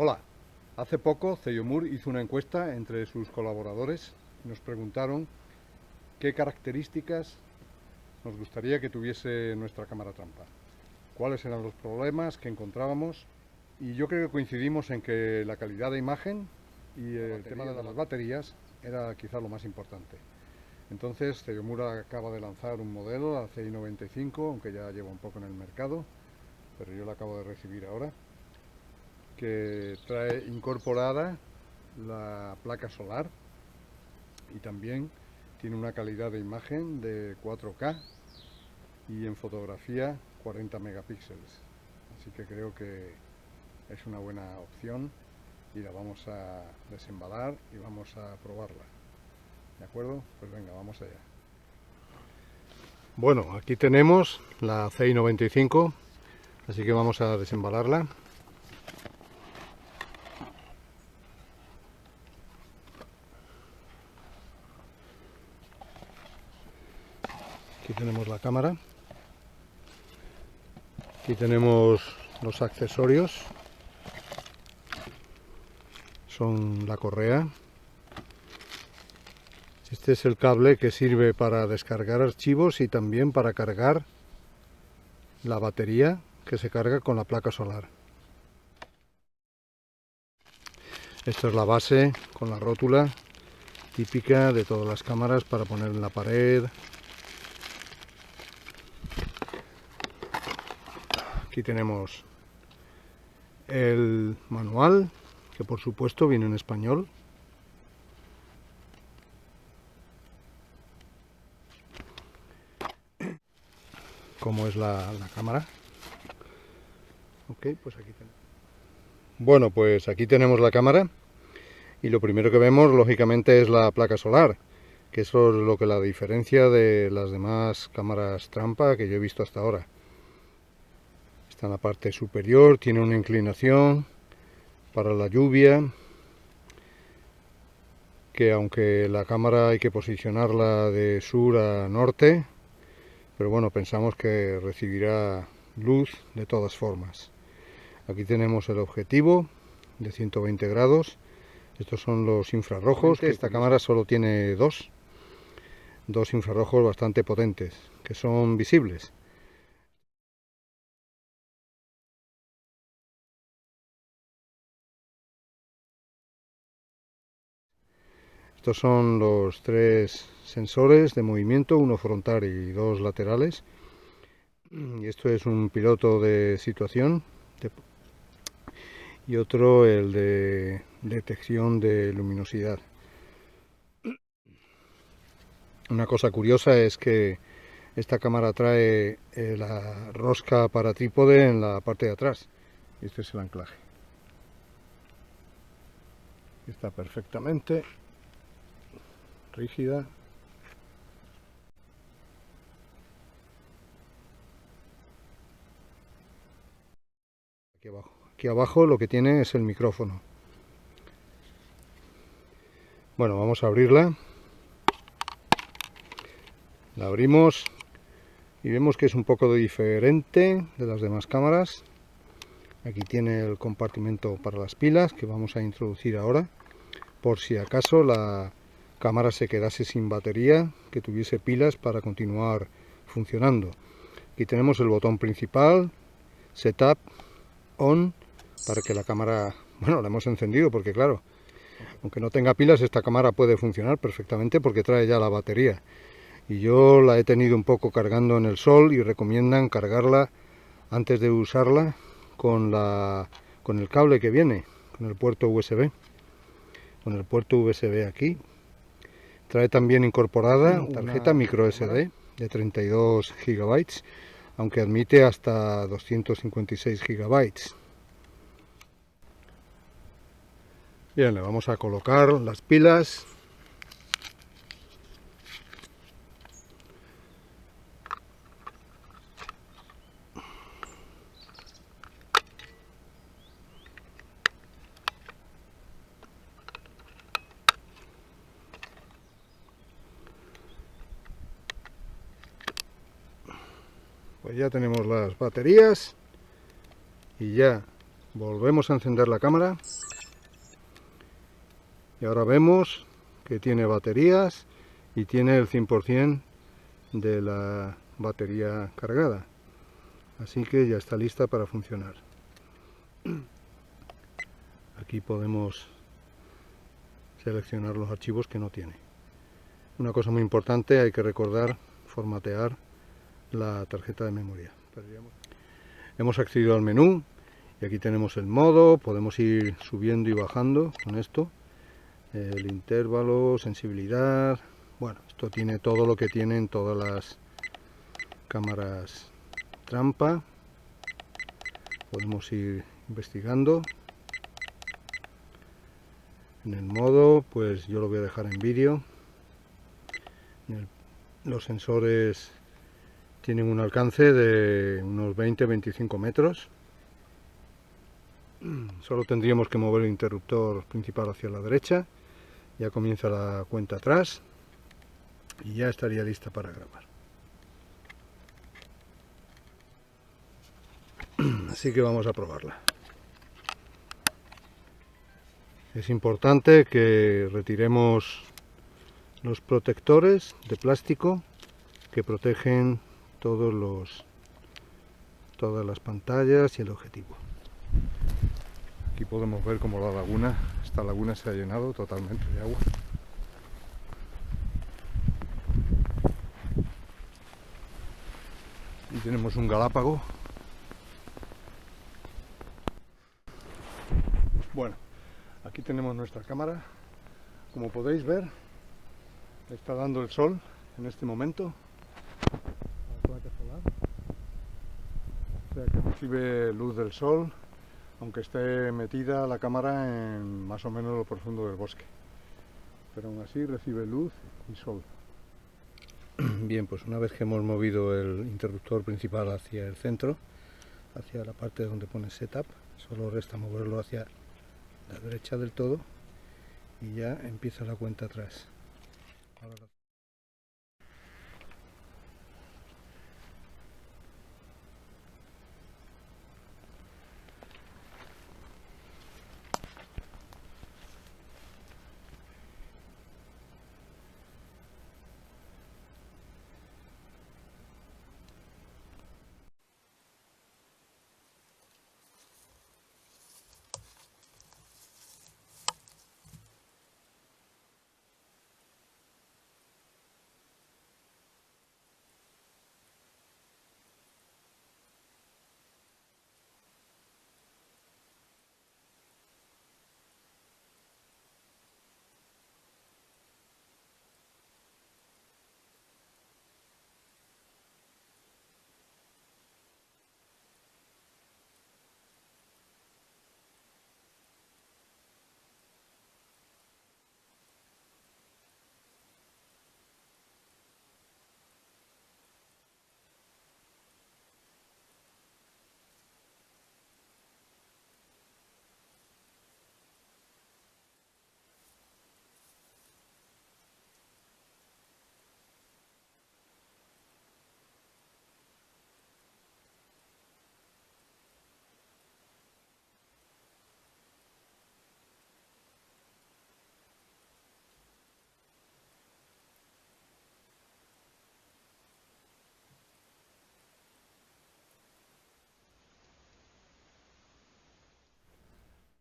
Hola, hace poco Cellomur hizo una encuesta entre sus colaboradores y nos preguntaron qué características nos gustaría que tuviese nuestra cámara trampa, cuáles eran los problemas que encontrábamos y yo creo que coincidimos en que la calidad de imagen y el tema de las baterías era quizá lo más importante. Entonces Cellomur acaba de lanzar un modelo, la CI95, aunque ya lleva un poco en el mercado, pero yo la acabo de recibir ahora, que trae incorporada la placa solar y también tiene una calidad de imagen de 4K y en fotografía 40 megapíxeles. Así que creo que es una buena opción y la vamos a desembalar y vamos a probarla. ¿De acuerdo? Pues venga, vamos allá. Bueno, aquí tenemos la CI95, así que vamos a desembalarla. Aquí tenemos la cámara. Aquí tenemos los accesorios. Son la correa. Este es el cable que sirve para descargar archivos y también para cargar la batería que se carga con la placa solar. Esta es la base con la rótula típica de todas las cámaras para poner en la pared. Aquí tenemos el manual, que por supuesto viene en español. Cómo es la cámara. Ok, pues aquí tenemos. Bueno, pues aquí tenemos la cámara y lo primero que vemos lógicamente es la placa solar, que eso es lo que la diferencia de las demás cámaras trampa que yo he visto hasta ahora. Está en la parte superior, tiene una inclinación para la lluvia, que aunque la cámara hay que posicionarla de sur a norte, pero bueno, pensamos que recibirá luz de todas formas. Aquí tenemos el objetivo de 120 grados. Estos son los infrarrojos. Esta cámara solo tiene dos infrarrojos bastante potentes, que son visibles. Estos son los tres sensores de movimiento, uno frontal y dos laterales. Y esto es un piloto de situación y otro el de detección de luminosidad. Una cosa curiosa es que esta cámara trae la rosca para trípode en la parte de atrás. Este es el anclaje. Está perfectamente rígida. Aquí abajo lo que tiene es el micrófono. Bueno, vamos a abrirla. La abrimos y vemos que es un poco diferente de las demás cámaras. Aquí tiene el compartimento para las pilas que vamos a introducir ahora, por si acaso la cámara se quedase sin batería, que tuviese pilas para continuar funcionando. Aquí tenemos el botón principal, Setup, On, para que la cámara, bueno, la hemos encendido porque claro, aunque no tenga pilas, esta cámara puede funcionar perfectamente porque trae ya la batería. Y yo la he tenido un poco cargando en el sol y recomiendan cargarla antes de usarla con el cable que viene, con el puerto USB. Con el puerto USB aquí. Trae también incorporada tarjeta micro SD de 32 GB, aunque admite hasta 256 GB. Bien, le vamos a colocar las pilas. Pues ya tenemos las baterías y ya Volvemos a encender la cámara y ahora vemos que tiene baterías y tiene el 100% de la batería cargada, así que ya está lista para funcionar. Aquí podemos seleccionar los archivos que no tiene. Una cosa muy importante, hay que recordar formatear la tarjeta de memoria. Hemos accedido al menú y aquí tenemos el modo, podemos ir subiendo y bajando con esto, el intervalo, sensibilidad. Bueno, esto tiene todo lo que tienen todas las cámaras trampa. Podemos ir investigando. En el modo, pues yo lo voy a dejar en vídeo. Los sensores tienen un alcance de unos 20-25 metros. Solo tendríamos que mover el interruptor principal hacia la derecha. Ya comienza la cuenta atrás y ya estaría lista para grabar. Así que vamos a probarla. Es importante que retiremos los protectores de plástico que protegen todas las pantallas y el objetivo. Aquí podemos ver cómo esta laguna se ha llenado totalmente de agua. Y tenemos un galápago. Bueno, aquí tenemos nuestra cámara. Como podéis ver, está dando el sol en este momento. La placa solar. O sea que recibe luz del sol, aunque esté metida la cámara en más o menos lo profundo del bosque. Pero aún así recibe luz y sol. Bien, pues una vez que hemos movido el interruptor principal hacia el centro, hacia la parte donde pone Setup, solo resta moverlo hacia la derecha del todo y ya empieza la cuenta atrás.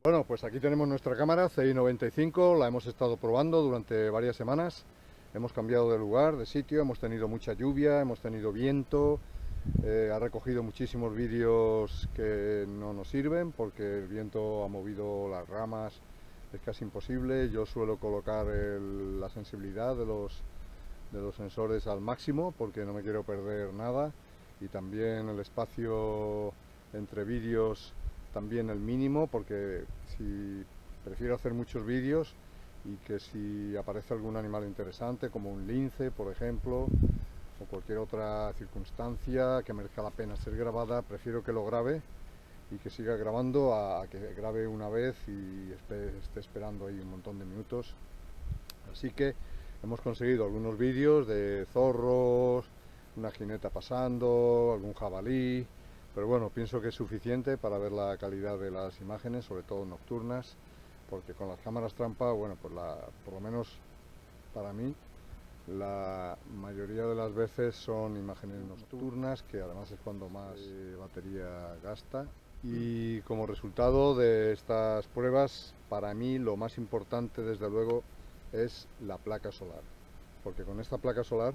Bueno, pues aquí tenemos nuestra cámara CI95, la hemos estado probando durante varias semanas. Hemos cambiado de lugar, de sitio, hemos tenido mucha lluvia, hemos tenido viento, ha recogido muchísimos vídeos que no nos sirven porque el viento ha movido las ramas, es casi imposible. Yo suelo colocar la sensibilidad de los sensores al máximo porque no me quiero perder nada, y también el espacio entre vídeos también el mínimo, porque si prefiero hacer muchos vídeos y que si aparece algún animal interesante como un lince, por ejemplo, o cualquier otra circunstancia que merezca la pena ser grabada, prefiero que lo grabe y que siga grabando a que grabe una vez y esté esperando ahí un montón de minutos. Así que hemos conseguido algunos vídeos de zorros, una jineta pasando, algún jabalí, pero bueno, pienso que es suficiente para ver la calidad de las imágenes, sobre todo nocturnas, porque con las cámaras trampa, bueno, pues por lo menos para mí, la mayoría de las veces son imágenes nocturnas, que además es cuando más batería gasta. Y como resultado de estas pruebas, para mí lo más importante, desde luego, es la placa solar. Porque con esta placa solar,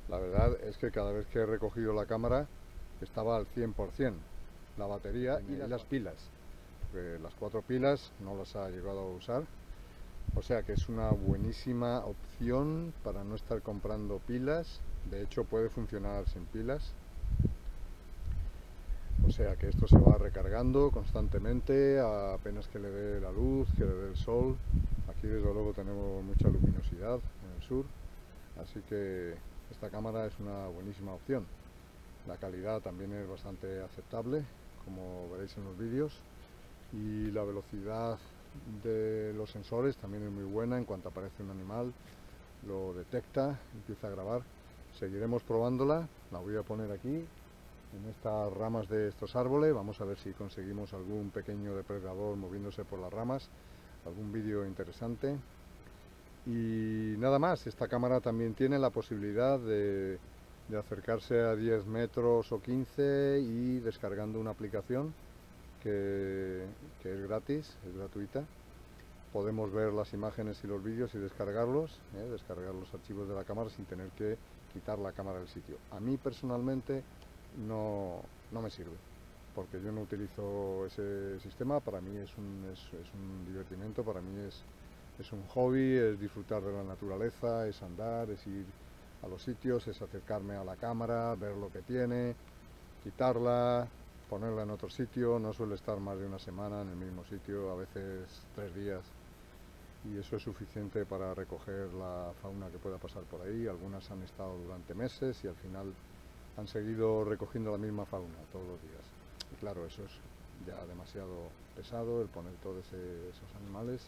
la verdad es que cada vez que he recogido la cámara, estaba al 100%. La batería y las pilas. Las 4 pilas no las ha llegado a usar. O sea que es una buenísima opción para no estar comprando pilas. De hecho, puede funcionar sin pilas. O sea que esto se va recargando constantemente apenas que le dé la luz, que le dé el sol. Aquí desde luego tenemos mucha luminosidad en el sur, así que esta cámara es una buenísima opción. La calidad también es bastante aceptable, como veréis en los vídeos, y la velocidad de los sensores también es muy buena. En cuanto aparece un animal, lo detecta, empieza a grabar. Seguiremos probándola, la voy a poner aquí en estas ramas de estos árboles. Vamos a ver si conseguimos algún pequeño depredador moviéndose por las ramas, algún vídeo interesante. Y nada más, esta cámara también tiene la posibilidad de acercarse a 10 metros o 15 y descargando una aplicación que es gratis, es gratuita. Podemos ver las imágenes y los vídeos y descargar los archivos de la cámara sin tener que quitar la cámara del sitio. A mí personalmente no me sirve, porque yo no utilizo ese sistema. Para mí es un divertimento, para mí es un hobby, es disfrutar de la naturaleza, es andar, es ir a los sitios, es acercarme a la cámara, ver lo que tiene, quitarla, ponerla en otro sitio. No suele estar más de una semana en el mismo sitio, a veces 3 días, y eso es suficiente para recoger la fauna que pueda pasar por ahí. Algunas han estado durante meses y al final han seguido recogiendo la misma fauna todos los días. Y claro, eso es ya demasiado pesado, el poner todos esos animales.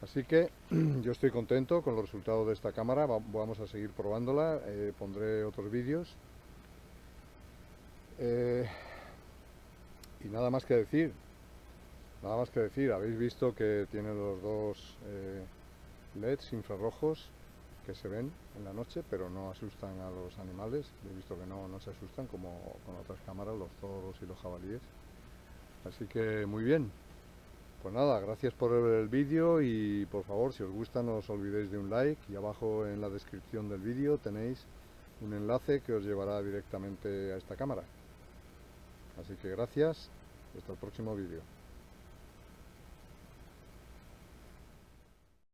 Así que yo estoy contento con los resultados de esta cámara. Vamos a seguir probándola, pondré otros vídeos. Y nada más que decir. Nada más que decir, habéis visto que tiene los dos LEDs infrarrojos que se ven en la noche, pero no asustan a los animales. He visto que no se asustan como con otras cámaras, los zorros y los jabalíes. Así que muy bien. Pues nada, gracias por ver el vídeo y por favor, si os gusta, no os olvidéis de un like, y abajo en la descripción del vídeo tenéis un enlace que os llevará directamente a esta cámara. Así que gracias, hasta el próximo vídeo.